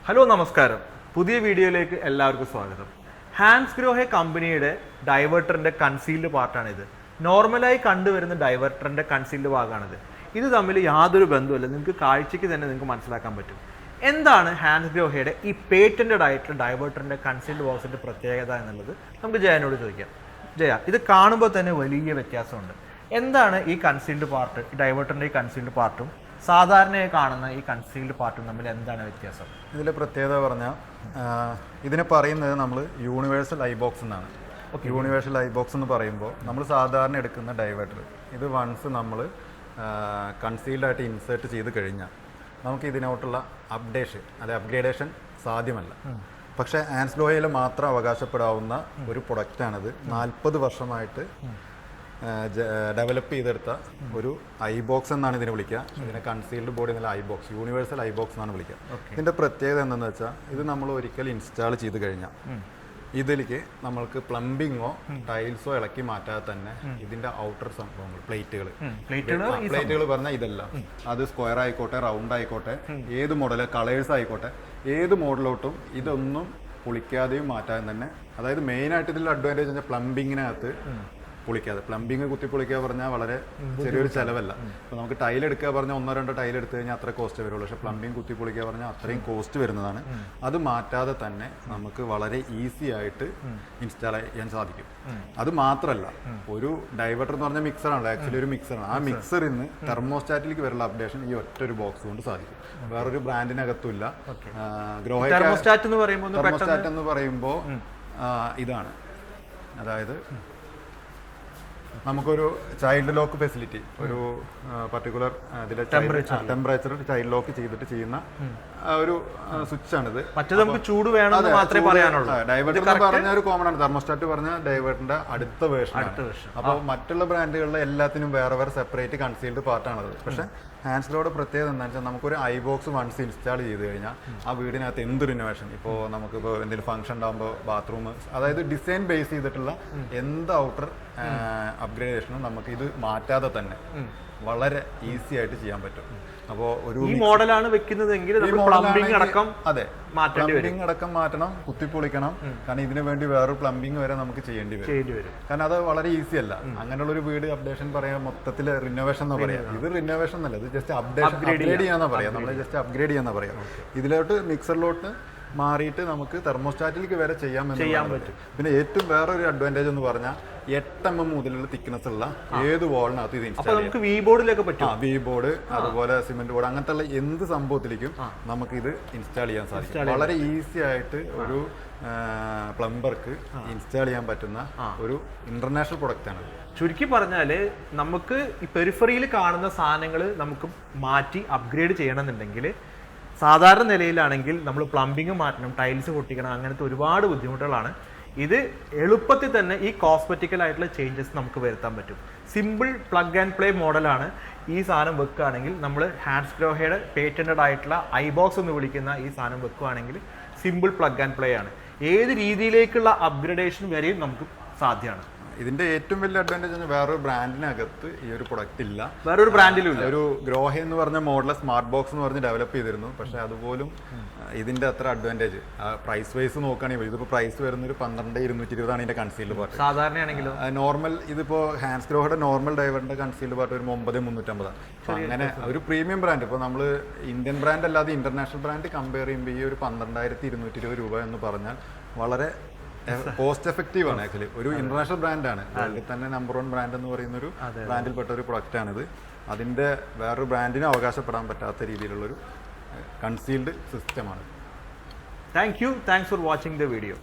Hello നമസ്കാരം, പുതിയ വീഡിയോയിലേക്ക് എല്ലാവർക്കും സ്വാഗതം. ഹാൻസ്ഗ്രോഹെ കമ്പനിയുടെ ഡൈവേർട്ടറിൻ്റെ കൺസീൽഡ് പാർട്ടാണിത്. നോർമലായി കണ്ടുവരുന്ന ഡൈവേർട്ടറിൻ്റെ കൺസീൽഡ് ഭാഗമാണിത്. ഇത് തമ്മിൽ യാതൊരു ബന്ധവുമില്ല, നിങ്ങൾക്ക് കാഴ്ചയ്ക്ക് തന്നെ നിങ്ങൾക്ക് മനസ്സിലാക്കാൻ പറ്റും. എന്താണ് ഹാൻസ്ഗ്രോഹയുടെ ഈ പേറ്റൻറ്റഡ് ആയിട്ടുള്ള ഡൈവേർട്ടറിൻ്റെ കൺസീൽഡ് ബോക്സിൻ്റെ പ്രത്യേകത എന്നുള്ളത് നമുക്ക് ജയനോട് ചോദിക്കാം. ജയ, ഇത് കാണുമ്പോൾ തന്നെ വലിയ വ്യത്യാസമുണ്ട്. എന്താണ് ഈ കൺസീൽഡ് പാർട്ട്, ഡൈവേർട്ടറിൻ്റെ ഈ കൺസീൽഡ് പാർട്ടും സാധാരണയായി കാണുന്ന ഈ കൺസീൽഡ് പാർട്ടും തമ്മിൽ എന്താണ് വ്യത്യാസം? ഇതിലെ പ്രത്യേകത പറഞ്ഞാൽ ഇതിനെ പറയുന്നത് നമ്മൾ യൂണിവേഴ്സൽ ഐ ബോക്സ് എന്നാണ്. യൂണിവേഴ്സൽ ഐ ബോക്സ് എന്ന് പറയുമ്പോൾ നമ്മൾ സാധാരണ എടുക്കുന്ന ഡൈവേർട്ടർ ഇത് വൺസ് നമ്മൾ കൺസീൽഡായിട്ട് ഇൻസേർട്ട് ചെയ്ത് കഴിഞ്ഞാൽ നമുക്ക് ഇതിനോട്ടുള്ള അപ്ഗ്രേഡേഷൻ സാധ്യമല്ല. പക്ഷേ ഹാൻസ്ഗ്രോഹയിൽ മാത്രം അവകാശപ്പെടാവുന്ന ഒരു പ്രൊഡക്റ്റാണിത്. 40 വർഷമായിട്ട് ഡെവലപ്പ് ചെയ്തെടുത്ത ഒരു ഐ ബോക്സ് എന്നാണ് ഇതിനെ വിളിക്കുക. ഇതിനെ കൺസീൽഡ് ബോഡി എന്നുള്ള I box, universal I box എന്നാണ് വിളിക്കുക. ഇതിൻ്റെ പ്രത്യേകത എന്താണെന്ന് വെച്ചാൽ ഇത് നമ്മൾ ഒരിക്കൽ ഇൻസ്റ്റാൾ ചെയ്ത് കഴിഞ്ഞാൽ ഇതിലേക്ക് നമ്മൾക്ക് പ്ലംബിങ്ങോ ടൈൽസോ ഇളക്കി മാറ്റാതെ തന്നെ ഇതിൻ്റെ ഔട്ടർ സംഭവങ്ങൾ പ്ലേറ്റുകൾ പറഞ്ഞാൽ ഇതെല്ലാം, അത് സ്ക്വയർ ആയിക്കോട്ടെ റൗണ്ട് ആയിക്കോട്ടെ ഏത് മോഡൽ കളേഴ്സ് ആയിക്കോട്ടെ ഏത് മോഡലോട്ടും ഇതൊന്നും പൊളിക്കാതെയും മാറ്റാതെ തന്നെ, അതായത് മെയിനായിട്ട് ഇതിൽ അഡ്വാൻറ്റേജ് വെച്ചാൽ പ്ലംബിങ്ങിനകത്ത് പൊളിക്കാതെ, പ്ലംബിങ് കുത്തി പൊളിക്കുക പറഞ്ഞാൽ വളരെ ചെറിയൊരു ചിലവല്ല. ഇപ്പോൾ നമുക്ക് ടൈൽ എടുക്കുക പറഞ്ഞാൽ 1-2 ടൈൽ എടുത്തു കഴിഞ്ഞാൽ അത്ര കോസ്റ്റ് വരുള്ളൂ. പക്ഷേ പ്ലംബിങ് കുത്തി പൊളിക്കുക പറഞ്ഞാൽ അത്രയും കോസ്റ്റ് വരുന്നതാണ്. അത് മാറ്റാതെ തന്നെ നമുക്ക് വളരെ ഈസി ആയിട്ട് ഇൻസ്റ്റാൾ ചെയ്യാൻ സാധിക്കും. അത് മാത്രമല്ല, ഒരു ഡൈവേർട്ടർ എന്ന് പറഞ്ഞാൽ മിക്സറാണല്ലോ, ആക്ച്വലി ഒരു മിക്സറാണ്. ആ മിക്സറിൽ നിന്ന് തെർമോസ്റ്റാറ്റിലേക്ക് വരുന്ന അപ്ഡേഷൻ ഈ ഒറ്റൊരു ബോക്സ് കൊണ്ട് സാധിക്കും. വേറൊരു ബ്രാൻഡിനകത്തും ഇല്ല. തെർമോസ്റ്റാറ്റ് എന്ന് പറയുമ്പോൾ ഇതാണ്, അതായത് നമുക്കൊരു ചൈൽഡ് ലോക്ക് ഫെസിലിറ്റി, ഒരു പർട്ടിക്കുലർ ഇതിലെ ടെമ്പറേച്ചർ ചൈൽഡ് ലോക്ക് ചെയ്തിട്ട് ചെയ്യുന്ന ഒരു സ്വിച്ച് ആണിത്. നമുക്ക് ചൂട് വേണമെന്ന് മാത്രമേ പറയാനുള്ളൂ. ഡൈവേർട്ടർ പറഞ്ഞ ഒരു കോമൺ ആണ്. തെർമോസ്റ്റാറ്റ് പറഞ്ഞ ഡൈവേർട്ടറിന്റെ അടുത്ത വേർഷൻ. അപ്പോൾ മറ്റുള്ള ബ്രാൻഡുകളിലെ എല്ലാത്തിനും വേറെ വേറെ സെപ്പറേറ്റ് കൺസീൽഡ് പാർട്ടാണത്. പക്ഷേ ഹാൻസ്ഗ്രോയുടെ പ്രത്യേകത എന്താണെന്ന് വെച്ചാൽ നമുക്കൊരു ഐ ബോക്സ് വൺസ് ഇൻസ്റ്റാൾ ചെയ്ത് കഴിഞ്ഞാൽ ആ വീടിനകത്ത് എന്ത് റിനോവേഷൻ, ഇപ്പോൾ നമുക്കിപ്പോൾ എന്തെങ്കിലും ഫംഗ്ഷൻ ഉണ്ടാകുമ്പോൾ ബാത്റൂം, അതായത് ഡിസൈൻ ബേസ് ചെയ്തിട്ടുള്ള എന്ത് ഔട്ടർ അപ്ഗ്രേഡേഷനും നമുക്ക് ഇത് മാറ്റാതെ തന്നെ വളരെ ഈസി ആയിട്ട് ചെയ്യാൻ പറ്റും. അപ്പോൾ ഒരു മോഡലാണ് വെക്കുന്നതെങ്കിൽ പ്ലംബിംഗ് അടക്കം മാറ്റണം, കുത്തിപ്പൊളിക്കണം. കാരണം ഇതിനു വേണ്ടി വേറൊരു പ്ലംബിംഗ് വരെ നമുക്ക് ചെയ്യേണ്ടി വരും. കാരണം അത് വളരെ ഈസി അല്ല. അങ്ങനെയുള്ള ഒരു വീട് അപ്ഡേഷൻ പറയാം, മൊത്തത്തിൽ റിനോവേഷൻ എന്ന് പറയാം. ഇത് റിനോവേഷൻ എന്നല്ല, ഇത് ജസ്റ്റ് അപ്ഗ്രേഡ് ചെയ്യാന്നാ പറയാം. നമ്മൾ ജസ്റ്റ് അപ്ഗ്രേഡ് ചെയ്യാന്നാ പറയാം. ഇതിലോട്ട് മിക്സറിലോട്ട് മാറിയിട്ട് നമുക്ക് തെർമോസ്റ്റാറ്റിലേക്ക് വരെ ചെയ്യാൻ പറ്റും. പിന്നെ ഏറ്റവും വേറൊരു അഡ്വാൻറ്റേജ് എന്ന് പറഞ്ഞാൽ 8 mm മുതലുള്ള തിക്നെസ് ഉള്ള ഏത് വാളിനകത്ത് ഇത് ഇൻസ്റ്റാൾ ചെയ്യാം. വി ബോർഡ്, അതുപോലെ സിമെന്റ് ബോർഡ്, അങ്ങനത്തെ ഉള്ള എന്ത് സംഭവത്തിലേക്കും നമുക്ക് ഇത് ഇൻസ്റ്റാൾ ചെയ്യാൻ സാധിക്കും. വളരെ ഈസി ആയിട്ട് ഒരു പ്ലംബർക്ക് ഇൻസ്റ്റാൾ ചെയ്യാൻ പറ്റുന്ന ഒരു ഇന്റർനാഷണൽ പ്രൊഡക്റ്റ് ആണ്. ചുരുക്കി പറഞ്ഞാൽ നമുക്ക് ഈ പെരിഫറിയിൽ കാണുന്ന സാധനങ്ങൾ നമുക്ക് മാറ്റി അപ്ഗ്രേഡ് ചെയ്യണമെന്നുണ്ടെങ്കിൽ സാധാരണ നിലയിലാണെങ്കിൽ നമ്മൾ പ്ലംബിങ് മാറ്റണം, ടൈൽസ് പൊട്ടിക്കണം, അങ്ങനത്തെ ഒരുപാട് ബുദ്ധിമുട്ടുകളാണ്. ഇത് എളുപ്പത്തിൽ തന്നെ ഈ കോസ്മെറ്റിക്കൽ ആയിട്ടുള്ള ചേഞ്ചസ് നമുക്ക് വരുത്താൻ പറ്റും. സിമ്പിൾ പ്ലഗ് ആൻഡ് പ്ലേ മോഡലാണ്. ഈ സാധനം വെക്കുകയാണെങ്കിൽ നമ്മൾ ഹാൻസ്ഗ്രോഹയുടെ പേറ്റൻറ്റഡ് ആയിട്ടുള്ള ഐ ബോക്സ് എന്ന് വിളിക്കുന്ന ഈ സാധനം വെക്കുകയാണെങ്കിൽ സിമ്പിൾ പ്ലഗ് ആൻഡ് പ്ലേ ആണ്. ഏത് രീതിയിലേക്കുള്ള അപ്ഗ്രഡേഷൻ വരെയും നമുക്ക് സാധ്യമാണ്. ഇതിന്റെ ഏറ്റവും വലിയ അഡ്വാൻറ്റേജ് ആണ് വേറൊരു ബ്രാൻഡിനകത്ത് ഈ ഒരു പ്രൊഡക്റ്റ് ഇല്ല, വേറൊരു ബ്രാൻഡിലും ഇല്ല. ഒരു ഗ്രോഹെ എന്ന് പറഞ്ഞ മോഡൽ സ്മാർട്ട് ബോക്സ് എന്ന് പറഞ്ഞ് ഡെവലപ്പ് ചെയ്തിരുന്നു. പക്ഷെ അതുപോലും ഇതിന്റെ അത്ര അഡ്വാൻറ്റേജ് പ്രൈസ് വൈസ് നോക്കുകയാണെങ്കിൽ ഇതിപ്പോൾ പ്രൈസ് വരുന്ന ഒരു 12,220 ആണ് ഇതിന്റെ കൺസീൽഡ് പാർട്ട്. സാധാരണയാണെങ്കിലും നോർമൽ ഇതിപ്പോൾ ഹാൻസ്ഗ്രോഹയുടെ നോർമൽ ഡൈവറിന്റെ കൺസീൽഡ് പാർട്ട് ഒരു 9,350. അങ്ങനെ ഒരു പ്രീമിയം ബ്രാൻഡ്, ഇപ്പോൾ നമ്മൾ ഇന്ത്യൻ ബ്രാൻഡ് അല്ലാതെ ഇന്റർനാഷണൽ ബ്രാൻഡ് കമ്പയർ ചെയ്യുമ്പോൾ ഈ ഒരു 12,220 രൂപ എന്ന് പറഞ്ഞാൽ വളരെ കോസ്റ്റ് എഫക്റ്റീവ് ആണ്. ആക്ച്വലി ഒരു ഇന്റർനാഷണൽ ബ്രാൻഡാണ്, വേൾഡിൽ തന്നെ നമ്പർ 1 ബ്രാൻഡ് എന്ന് പറയുന്ന ഒരു ബ്രാൻഡിൽപ്പെട്ട ഒരു പ്രൊഡക്റ്റ് ആണിത്. അതിൻ്റെ വേറൊരു ബ്രാൻഡിന് അവകാശപ്പെടാൻ പറ്റാത്ത രീതിയിലുള്ളൊരു കൺസീൽഡ് സിസ്റ്റമാണ്. Thanks for watching the video.